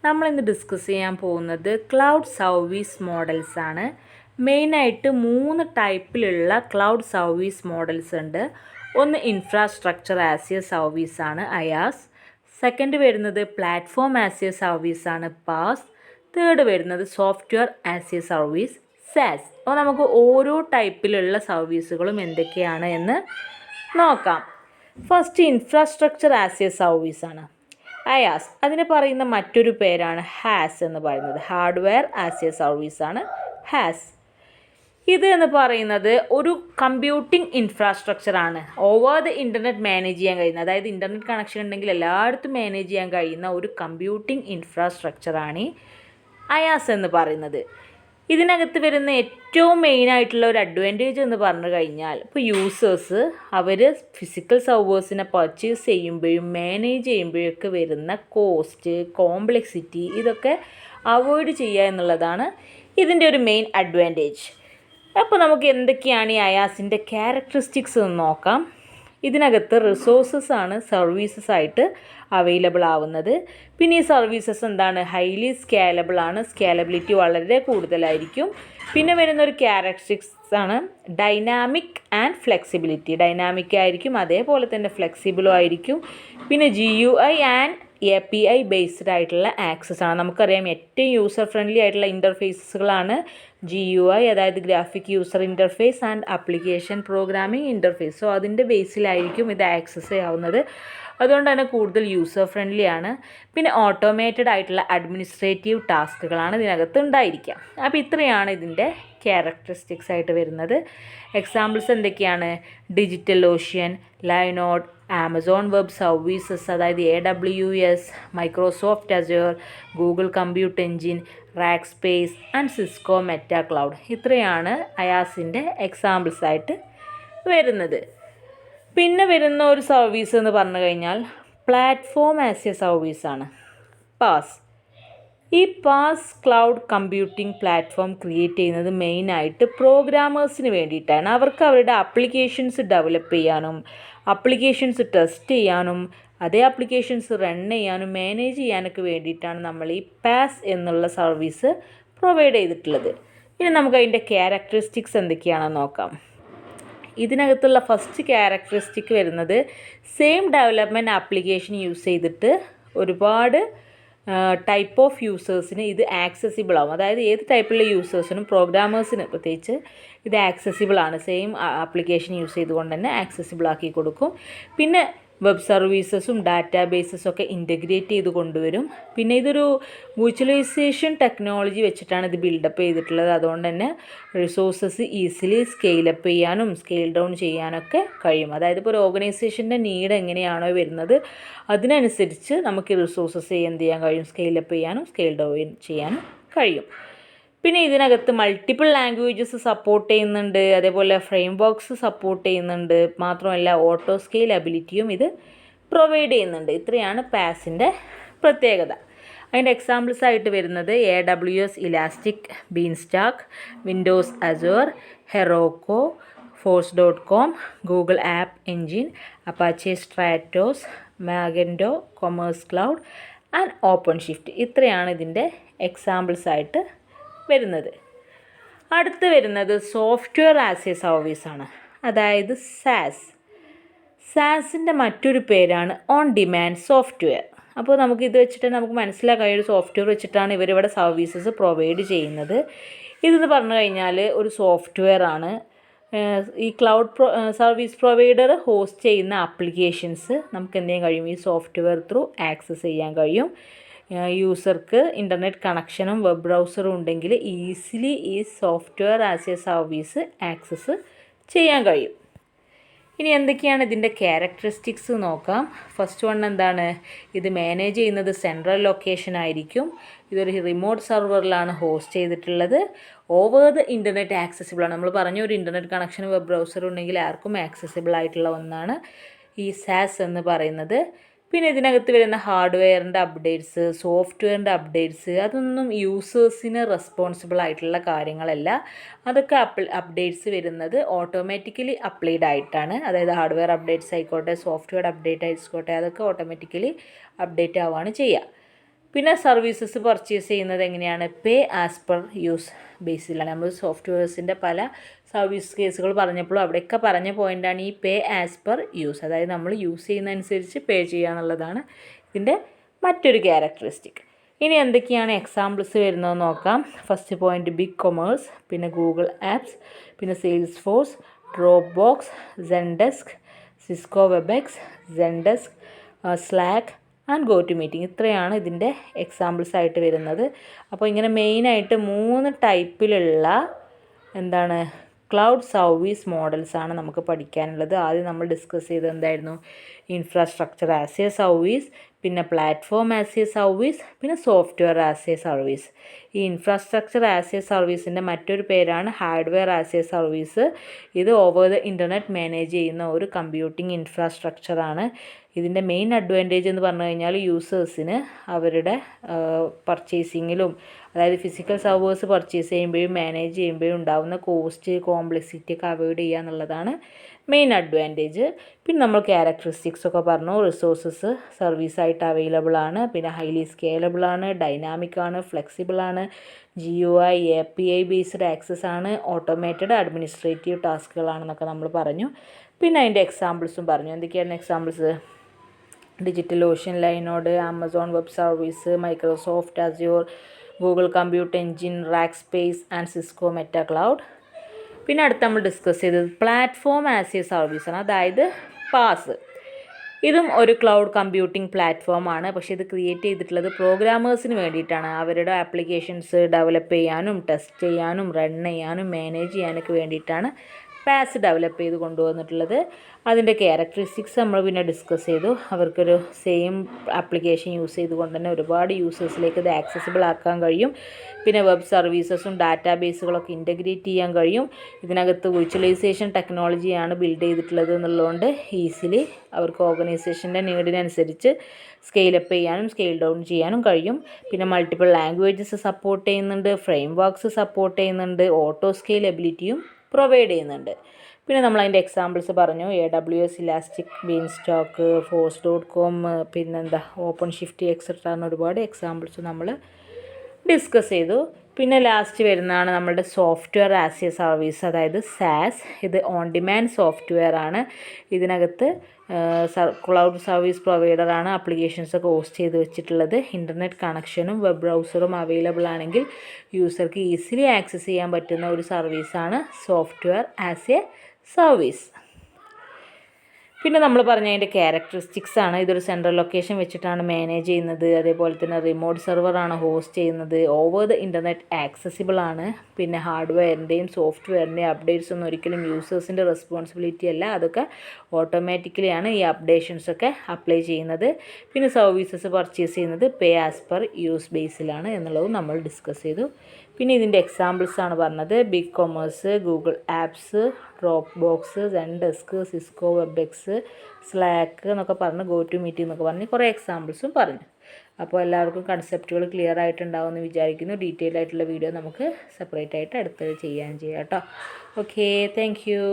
നമ്മളിന്ന് ഡിസ്കസ് ചെയ്യാൻ പോകുന്നത് ക്ലൗഡ് സർവീസ് മോഡൽസ് ആണ്. മെയിനായിട്ട് 3 ടൈപ്പിലുള്ള ക്ലൗഡ് സർവീസ് മോഡൽസ് ഉണ്ട്. ഒന്ന് ഇൻഫ്രാസ്ട്രക്ചർ ആസ് എ സർവീസ് ആണ് IaaS. സെക്കൻഡ് വരുന്നത് പ്ലാറ്റ്ഫോം ആസ് എ സർവീസ് ആണ് PaaS. തേർഡ് വരുന്നത് software as A service SaaS. അപ്പോൾ നമുക്ക് ഓരോ ടൈപ്പിലുള്ള സർവീസുകളും എന്തൊക്കെയാണ് എന്ന് നോക്കാം. First infrastructure as A service ആണ് IaaS. അതിന് പറയുന്ന മറ്റൊരു പേരാണ് HaaS എന്ന് പറയുന്നത്. ഹാർഡ്വെയർ ആസ് എ സർവീസ് ആണ് HaaS. ഇത് എന്ന് പറയുന്നത് ഒരു കമ്പ്യൂട്ടിംഗ് ഇൻഫ്രാസ്ട്രക്ചർ ആണ്. ഓവർ ദ ഇൻ്റർനെറ്റ് മാനേജ് ചെയ്യാൻ കഴിയുന്ന, അതായത് ഇൻ്റർനെറ്റ് കണക്ഷൻ ഉണ്ടെങ്കിൽ എല്ലായിടത്തും മാനേജ് ചെയ്യാൻ കഴിയുന്ന ഒരു കമ്പ്യൂട്ടിംഗ് ഇൻഫ്രാസ്ട്രക്ചറാണ് IaaS എന്ന് പറയുന്നത്. ഇതിനകത്ത് വരുന്ന ഏറ്റവും മെയിനായിട്ടുള്ള ഒരു അഡ്വാൻറ്റേജ് എന്ന് പറഞ്ഞു കഴിഞ്ഞാൽ, ഇപ്പോൾ യൂസേഴ്സ് അവർ ഫിസിക്കൽ സർവേഴ്സിനെ പർച്ചേസ് ചെയ്യുമ്പോഴും മാനേജ് ചെയ്യുമ്പോഴൊക്കെ വരുന്ന കോസ്റ്റ്, കോംപ്ലക്സിറ്റി ഇതൊക്കെ അവോയ്ഡ് ചെയ്യുക എന്നുള്ളതാണ് ഇതിൻ്റെ ഒരു മെയിൻ അഡ്വാൻറ്റേജ്. അപ്പോൾ നമുക്ക് എന്തൊക്കെയാണ് ഈ IaaSൻ്റെ ക്യാരക്ടറിസ്റ്റിക്സ് എന്ന് നോക്കാം. ഇതിനകത്ത് റിസോഴ്സസ് ആണ് സർവീസസ് ആയിട്ട് അവൈലബിൾ ആവുന്നത്. പിന്നെ ഈ സർവീസസ് എന്താണ്, ഹൈലി സ്കാലബിൾ ആണ്, സ്കാലബിലിറ്റി വളരെ കൂടുതലായിരിക്കും. പിന്നെ വരുന്നൊരു ക്യാരക്ടറിസ്റ്റിക്സ് ആണ് ഡൈനാമിക് ആൻഡ് ഫ്ലെക്സിബിലിറ്റി. ഡൈനാമിക് ആയിരിക്കും, അതേപോലെ തന്നെ ഫ്ലെക്സിബിളും ആയിരിക്കും. പിന്നെ GUI ആൻഡ് API ബേസ്ഡ് ആയിട്ടുള്ള ആക്സസ് ആണ്. നമുക്കറിയാം ഏറ്റവും യൂസർ ഫ്രണ്ട്ലി ആയിട്ടുള്ള ഇൻ്റർഫേസുകളാണ് GUI, അതായത് graphic user interface and application programming interface. So അതിൻ്റെ ബേസിലായിരിക്കും ഇത് ആക്സസ് ചെയ്യാവുന്നത്. അതുകൊണ്ട് തന്നെ കൂടുതൽ യൂസർ ഫ്രണ്ട്ലി ആണ്. പിന്നെ ഓട്ടോമേറ്റഡ് ആയിട്ടുള്ള അഡ്മിനിസ്ട്രേറ്റീവ് ടാസ്കുകളാണ് ഇതിനകത്ത് ഉണ്ടായിരിക്കുക. അപ്പോൾ ഇത്രയാണ് ഇതിൻ്റെ ക്യാരക്ടറിസ്റ്റിക്സ് ആയിട്ട് വരുന്നത്. എക്സാമ്പിൾസ് എന്തൊക്കെയാണ്? DigitalOcean, Linode, Amazon web services അതായത് AWS, Microsoft Azure, Google compute engine, Rackspace and Cisco Metacloud. ഇത്രയാണ് IaaSൻ്റെ എക്സാമ്പിൾസ് ആയിട്ട് വരുന്നത്. പിന്നെ വരുന്ന ഒരു സർവീസ് എന്ന് പറഞ്ഞു കഴിഞ്ഞാൽ പ്ലാറ്റ്ഫോം ആസ് എ സർവീസാണ് PaaS. ഈ PaaS cloud computing platform create ചെയ്യുന്നത് മെയിനായിട്ട് പ്രോഗ്രാമേഴ്സിന് വേണ്ടിയിട്ടാണ്. അവർക്ക് അവരുടെ ആപ്ലിക്കേഷൻസ് ഡെവലപ്പ് ചെയ്യാനും ആപ്ലിക്കേഷൻസ് ടെസ്റ്റ് ചെയ്യാനും അതേ ആപ്ലിക്കേഷൻസ് റൺ ചെയ്യാനും മാനേജ് ചെയ്യാനൊക്കെ വേണ്ടിയിട്ടാണ് നമ്മൾ ഈ PaaS എന്നുള്ള സർവീസ് പ്രൊവൈഡ് ചെയ്തിട്ടുള്ളത്. ഇനി നമുക്ക് അതിൻ്റെ ക്യാരക്ടറിസ്റ്റിക്സ് എന്തൊക്കെയാണെന്ന് നോക്കാം. ഇതിനകത്തുള്ള ഫസ്റ്റ് ക്യാരക്ടറിസ്റ്റിക് വരുന്നത് സെയിം ഡെവലപ്മെൻറ്റ് ആപ്ലിക്കേഷൻ യൂസ് ചെയ്തിട്ട് ഒരുപാട് ടൈപ്പ് ഓഫ് യൂസേഴ്സിന് ഇത് ആക്സസിബിൾ ആവും. അതായത് ഏത് ടൈപ്പിലുള്ള യൂസേഴ്സിനും പ്രോഗ്രാമേഴ്സിന് പ്രത്യേകിച്ച് ഇത് ആക്സസിബിൾ ആണ്. സെയിം ആപ്ലിക്കേഷൻ യൂസ് ചെയ്തുകൊണ്ട് തന്നെ ആക്സസിബിൾ ആക്കി കൊടുക്കും. പിന്നെ വെബ് സർവീസസും ഡാറ്റാബേസസും ഒക്കെ ഇൻ്റഗ്രേറ്റ് ചെയ്ത് കൊണ്ടുവരും. പിന്നെ ഇതൊരു വിർച്വലൈസേഷൻ ടെക്നോളജി വെച്ചിട്ടാണ് ഇത് ബിൽഡപ്പ് ചെയ്തിട്ടുള്ളത്. അതുകൊണ്ട് തന്നെ റിസോഴ്സസ് ഈസിലി സ്കെയിലപ്പ് ചെയ്യാനും സ്കെയിൽ ഡൗൺ ചെയ്യാനൊക്കെ കഴിയും. അതായത് ഇപ്പോൾ ഒരു ഓർഗനൈസേഷൻ്റെ നീഡ് എങ്ങനെയാണോ വരുന്നത് അതിനനുസരിച്ച് നമുക്ക് റിസോഴ്സസ് എന്ത് ചെയ്യാൻ കഴിയും, സ്കെയിലപ്പ് ചെയ്യാനും സ്കെയിൽ ഡൗൺ ചെയ്യാനും കഴിയും. പിന്നെ ഇതിനകത്ത് മൾട്ടിപ്പിൾ ലാംഗ്വേജസ് സപ്പോർട്ട് ചെയ്യുന്നുണ്ട്, അതേപോലെ ഫ്രെയിം വർക്ക്സ് സപ്പോർട്ട് ചെയ്യുന്നുണ്ട്. മാത്രമല്ല ഓട്ടോ സ്കെയിൽ അബിലിറ്റിയും ഇത് പ്രൊവൈഡ് ചെയ്യുന്നുണ്ട്. ഇത്രയാണ് PaaSൻ്റെ പ്രത്യേകത. അതിൻ്റെ എക്സാമ്പിൾസ് ആയിട്ട് വരുന്നത് AWS elastic beanstalk, Windows Azure, Heroku, force, Google app engine, Apache Stratos, Magento, commerce cloud and OpenShift. ഇത്രയാണ് ഇതിൻ്റെ എക്സാമ്പിൾസ് ആയിട്ട് വരുന്നത്. അടുത്ത് വരുന്നത് സോഫ്റ്റ്വെയർ ആസ് എ സർവീസാണ്, അതായത് SaaSൻ്റെ മറ്റൊരു പേരാണ് ഓൺ ഡിമാൻഡ് സോഫ്റ്റ്വെയർ. അപ്പോൾ നമുക്ക് ഇത് വെച്ചിട്ട് നമുക്ക് മനസ്സിലാക്കാൻ ഒരു സോഫ്റ്റ്വെയർ വെച്ചിട്ടാണ് ഇവരിവിടെ സർവീസസ് പ്രൊവൈഡ് ചെയ്യുന്നത്. ഇതെന്ന് പറഞ്ഞു കഴിഞ്ഞാൽ ഒരു സോഫ്റ്റ്വെയർ ആണ്. ഈ ക്ലൗഡ് സർവീസ് പ്രൊവൈഡർ ഹോസ്റ്റ് ചെയ്യുന്ന ആപ്ലിക്കേഷൻസ് നമുക്ക് എന്ത് ചെയ്യാൻ കഴിയും, ഈ സോഫ്റ്റ്വെയർ ത്രൂ ആക്സസ് ചെയ്യാൻ കഴിയും. യൂസർക്ക് ഇൻ്റർനെറ്റ് കണക്ഷനും വെബ് ബ്രൗസറും ഉണ്ടെങ്കിൽ ഈസിലി ഈ software as A service access ചെയ്യാൻ കഴിയും. ഇനി എന്തൊക്കെയാണ് ഇതിൻ്റെ ക്യാരക്ടറിസ്റ്റിക്സ് നോക്കാം. ഫസ്റ്റ് വൺ എന്താണ്, ഇത് മാനേജ് ചെയ്യുന്നത് സെൻട്രൽ ലൊക്കേഷൻ ആയിരിക്കും. ഇതൊരു റിമോട്ട് സെർവറിലാണ് ഹോസ്റ്റ് ചെയ്തിട്ടുള്ളത്. ഓവർ ദ ഇൻ്റർനെറ്റ് ആക്സസിബിൾ ആണ്. നമ്മൾ പറഞ്ഞു ഒരു ഇൻ്റർനെറ്റ് കണക്ഷനും വെബ് ബ്രൗസറും ഉണ്ടെങ്കിൽ ആർക്കും ആക്സസിബിൾ ആയിട്ടുള്ള ഒന്നാണ് ഈ SaaS എന്ന് പറയുന്നത്. പിന്നെ ഇതിനകത്ത് വരുന്ന ഹാർഡ്വെയറിൻ്റെ അപ്ഡേറ്റ്സ്, സോഫ്റ്റ്വെയറിൻ്റെ അപ്ഡേറ്റ്സ് അതൊന്നും യൂസേഴ്സിന് റെസ്പോൺസിബിൾ ആയിട്ടുള്ള കാര്യങ്ങളല്ല. അതൊക്കെ അപ്ഡേറ്റ്സ് വരുന്നത് ഓട്ടോമാറ്റിക്കലി അപ്ലൈഡ് ആയിട്ടാണ്. അതായത് ഹാർഡ്വെയർ അപ്ഡേറ്റ്സ് ആയിക്കോട്ടെ, സോഫ്റ്റ്വെയർ അപ്ഡേറ്റ് ആയിക്കോട്ടെ, അതൊക്കെ ഓട്ടോമാറ്റിക്കലി അപ്ഡേറ്റ് ആവുകയാണ് ചെയ്യുക. പിന്നെ സർവീസസ് പർച്ചേസ് ചെയ്യുന്നത് എങ്ങനെയാണ്? പേ ആസ് പെർ യൂസ് ബേസിലാണ്. നമ്മൾ സോഫ്റ്റ്വെയർസിൻ്റെ പല സർവീസ് കേസുകൾ പറഞ്ഞപ്പോഴും അവിടെയൊക്കെ പറഞ്ഞ പോയിൻ്റാണ് ഈ പേ ആസ് പെർ യൂസ്. അതായത് നമ്മൾ യൂസ് ചെയ്യുന്നതനുസരിച്ച് പേ ചെയ്യുക എന്നുള്ളതാണ് ഇതിൻ്റെ മറ്റൊരു ക്യാരക്ടറിസ്റ്റിക്. ഇനി എന്തൊക്കെയാണ് എക്സാമ്പിൾസ് വരുന്നതെന്ന് നോക്കാം. ഫസ്റ്റ് പോയിൻ്റ് ബിഗ് കൊമേഴ്സ്, പിന്നെ ഗൂഗിൾ ആപ്സ്, പിന്നെ Salesforce, Dropbox, Zendesk, Cisco WebEx, Zendesk, Slack and GoToMeeting. ഇത്രയാണ് ഇതിൻ്റെ എക്സാമ്പിൾസ് ആയിട്ട് വരുന്നത്. അപ്പോൾ ഇങ്ങനെ മെയിനായിട്ട് 3 ടൈപ്പിലുള്ള എന്താണ് ക്ലൗഡ് സർവീസ് മോഡൽസാണ് നമുക്ക് പഠിക്കാനുള്ളത്. ആദ്യം നമ്മൾ ഡിസ്കസ് ചെയ്തത് എന്തായിരുന്നു? ഇൻഫ്രാസ്ട്രക്ചർ ആസ് എ സർവീസ്, പിന്നെ പ്ലാറ്റ്ഫോം ആസ് എ സർവീസ്, പിന്നെ സോഫ്റ്റ്വെയർ ആസ് എ സർവീസ്. ഈ ഇൻഫ്രാസ്ട്രക്ചർ ആസ് എ സർവീസിൻ്റെ മറ്റൊരു പേരാണ് ഹാർഡ്വെയർ ആസ് എ സർവീസ്. ഇത് ഓവർ ദ ഇൻ്റർനെറ്റ് മാനേജ് ചെയ്യുന്ന ഒരു കമ്പ്യൂട്ടിംഗ് ഇൻഫ്രാസ്ട്രക്ചറാണ്. ഇതിൻ്റെ മെയിൻ അഡ്വാൻറ്റേജ് എന്ന് പറഞ്ഞു കഴിഞ്ഞാൽ യൂസേഴ്സിന് അവരുടെ പർച്ചേസിങ്ങിലും, അതായത് ഫിസിക്കൽ സർവേഴ്സ് പർച്ചേസ് ചെയ്യുമ്പോഴും മാനേജ് ചെയ്യുമ്പോഴും ഉണ്ടാകുന്ന കോസ്റ്റ്, കോംപ്ലക്സിറ്റി ഒക്കെ അവോയ്ഡ് ചെയ്യുക എന്നുള്ളതാണ് മെയിൻ അഡ്വാൻറ്റേജ്. പിന്നെ നമ്മൾ ക്യാരക്ടറിസ്റ്റിക്സ് ഒക്കെ പറഞ്ഞു. റിസോഴ്സസ് സർവീസായിട്ട് അവൈലബിൾ ആണ്, പിന്നെ ഹൈലി സ്കേലബിൾ ആണ്, ഡൈനാമിക് ആണ്, ഫ്ലെക്സിബിൾ ആണ്, GUI API ബേസ്ഡ് ആക്സസ് ആണ്, ഓട്ടോമേറ്റഡ് അഡ്മിനിസ്ട്രേറ്റീവ് ടാസ്കുകളാണെന്നൊക്കെ നമ്മൾ പറഞ്ഞു. പിന്നെ അതിൻ്റെ എക്സാമ്പിൾസും പറഞ്ഞു. എന്തൊക്കെയാണ് examples? DigitalOcean, Linode, Amazon web service, Microsoft Azure, Google compute engine, Rackspace and Cisco Metacloud. പിന്നെ അടുത്ത് നമ്മൾ ഡിസ്കസ് ചെയ്തത് പ്ലാറ്റ്ഫോം ആസ് എ സർവീസാണ്, അതായത് പാസ്. ഇതും ഒരു ക്ലൗഡ് കമ്പ്യൂട്ടിംഗ് പ്ലാറ്റ്ഫോമാണ്. പക്ഷേ ഇത് ക്രിയേറ്റ് ചെയ്തിട്ടുള്ളത് പ്രോഗ്രാമേഴ്സിന് വേണ്ടിയിട്ടാണ്. അവരുടെ ആപ്ലിക്കേഷൻസ് ഡെവലപ്പ് ചെയ്യാനും ടെസ്റ്റ് ചെയ്യാനും റൺ ചെയ്യാനും മാനേജ് ചെയ്യാനൊക്കെ വേണ്ടിയിട്ടാണ് പാസ് ഡെവലപ്പ് ചെയ്ത് കൊണ്ടുവന്നിട്ടുള്ളത്. അതിൻ്റെ ക്യാരക്ടറിസ്റ്റിക്സ് നമ്മൾ പിന്നെ ഡിസ്കസ് ചെയ്തു. അവർക്കൊരു സെയിം ആപ്ലിക്കേഷൻ യൂസ് ചെയ്തുകൊണ്ട് തന്നെ ഒരുപാട് യൂസേഴ്സിലേക്ക് ഇത് ആക്സസിബിൾ ആക്കാൻ കഴിയും. പിന്നെ വെബ് സർവീസസും ഡാറ്റാബേസുകളൊക്കെ ഇൻ്റഗ്രേറ്റ് ചെയ്യാൻ കഴിയും. ഇതിനകത്ത് വിർച്വലൈസേഷൻ ടെക്നോളജിയാണ് ബിൽഡ് ചെയ്തിട്ടുള്ളത് എന്നുള്ളതുകൊണ്ട് ഈസിലി അവർക്ക് ഓർഗനൈസേഷൻ്റെ നീഡിനനുസരിച്ച് സ്കെയിലപ്പ് ചെയ്യാനും സ്കെയിൽ ഡൗൺ ചെയ്യാനും കഴിയും. പിന്നെ മൾട്ടിപ്പിൾ ലാംഗ്വേജസ് സപ്പോർട്ട് ചെയ്യുന്നുണ്ട്, ഫ്രെയിം വർക്ക്സ് സപ്പോർട്ട് ചെയ്യുന്നുണ്ട്, ഓട്ടോ സ്കെയിലബിലിറ്റിയും പ്രൊവൈഡ് ചെയ്യുന്നുണ്ട്. പിന്നെ നമ്മൾ അതിൻ്റെ എക്സാമ്പിൾസ് പറഞ്ഞു. AWS, ഇലാസ്റ്റിക് ബീൻസ്റ്റോക്ക്, ഫോഴ്സ്.com, പിന്നെന്താ ഓപ്പൺ ഷിഫ്റ്റ് എക്സെട്ര എന്ന ഒരുപാട് എക്സാമ്പിൾസ് നമ്മൾ ഡിസ്കസ് ചെയ്തു. പിന്നെ ലാസ്റ്റ് വരുന്നതാണ് നമ്മളുടെ സോഫ്റ്റ്വെയർ ആസ് എ സർവീസ്, അതായത് SaaS. ഇത് ഓൺ ഡിമാൻഡ് സോഫ്റ്റ്വെയർ ആണ്. ഇതിനകത്ത് ക്ലൗഡ് സർവീസ് പ്രൊവൈഡറാണ് ആപ്ലിക്കേഷൻസൊക്കെ ഹോസ്റ്റ് ചെയ്ത് വെച്ചിട്ടുള്ളത്. ഇൻ്റർനെറ്റ് കണക്ഷനും വെബ് ബ്രൗസറും അവൈലബിൾ ആണെങ്കിൽ യൂസർക്ക് ഈസിലി ആക്സസ് ചെയ്യാൻ പറ്റുന്ന ഒരു സർവീസാണ് സോഫ്റ്റ്വെയർ ആസ് എ സർവീസ്. പിന്നെ നമ്മൾ പറഞ്ഞ അതിൻ്റെ ക്യാരക്ടറിസ്റ്റിക്സ് ആണ്. ഇതൊരു സെൻട്രൽ ലൊക്കേഷൻ വെച്ചിട്ടാണ് മാനേജ് ചെയ്യുന്നത്. അതേപോലെ തന്നെ റിമോട്ട് സെർവറാണ് ഹോസ്റ്റ് ചെയ്യുന്നത്. ഓവർ ദ ഇൻ്റർനെറ്റ് ആക്സസിബിൾ ആണ്. പിന്നെ ഹാർഡ്വെയറിൻ്റെയും സോഫ്റ്റ്വെയറിൻ്റെയും അപ്ഡേറ്റ്സ് ഒന്നും ഒരിക്കലും യൂസേഴ്സിൻ്റെ റെസ്പോൺസിബിലിറ്റി അല്ല. അതൊക്കെ ഓട്ടോമാറ്റിക്കലിയാണ് ഈ അപ്ഡേഷൻസൊക്കെ അപ്ലൈ ചെയ്യുന്നത്. പിന്നെ സർവീസസ് പർച്ചേസ് ചെയ്യുന്നത് പേ ആസ് പെർ യൂസ് ബേസിലാണ് എന്നുള്ളതും നമ്മൾ ഡിസ്കസ് ചെയ്തു. പിന്നെ ഇതിൻ്റെ എക്സാമ്പിൾസാണ് പറഞ്ഞത്. BigCommerce, Google Apps, Dropbox, Zendesk, Cisco Webex, Slack എന്നൊക്കെ പറഞ്ഞ് ഗോ ടു മീറ്റിംഗ് എന്നൊക്കെ പറഞ്ഞ് കുറേ എക്സാമ്പിൾസും പറഞ്ഞു. അപ്പോൾ എല്ലാവർക്കും കൺസെപ്റ്റുകൾ ക്ലിയർ ആയിട്ടുണ്ടാവുമെന്ന് വിചാരിക്കുന്നു. ഡീറ്റെയിൽ ആയിട്ടുള്ള വീഡിയോ നമുക്ക് സെപ്പറേറ്റ് ആയിട്ട് അടുത്തത് ചെയ്യാം കേട്ടോ. Okay, thank you.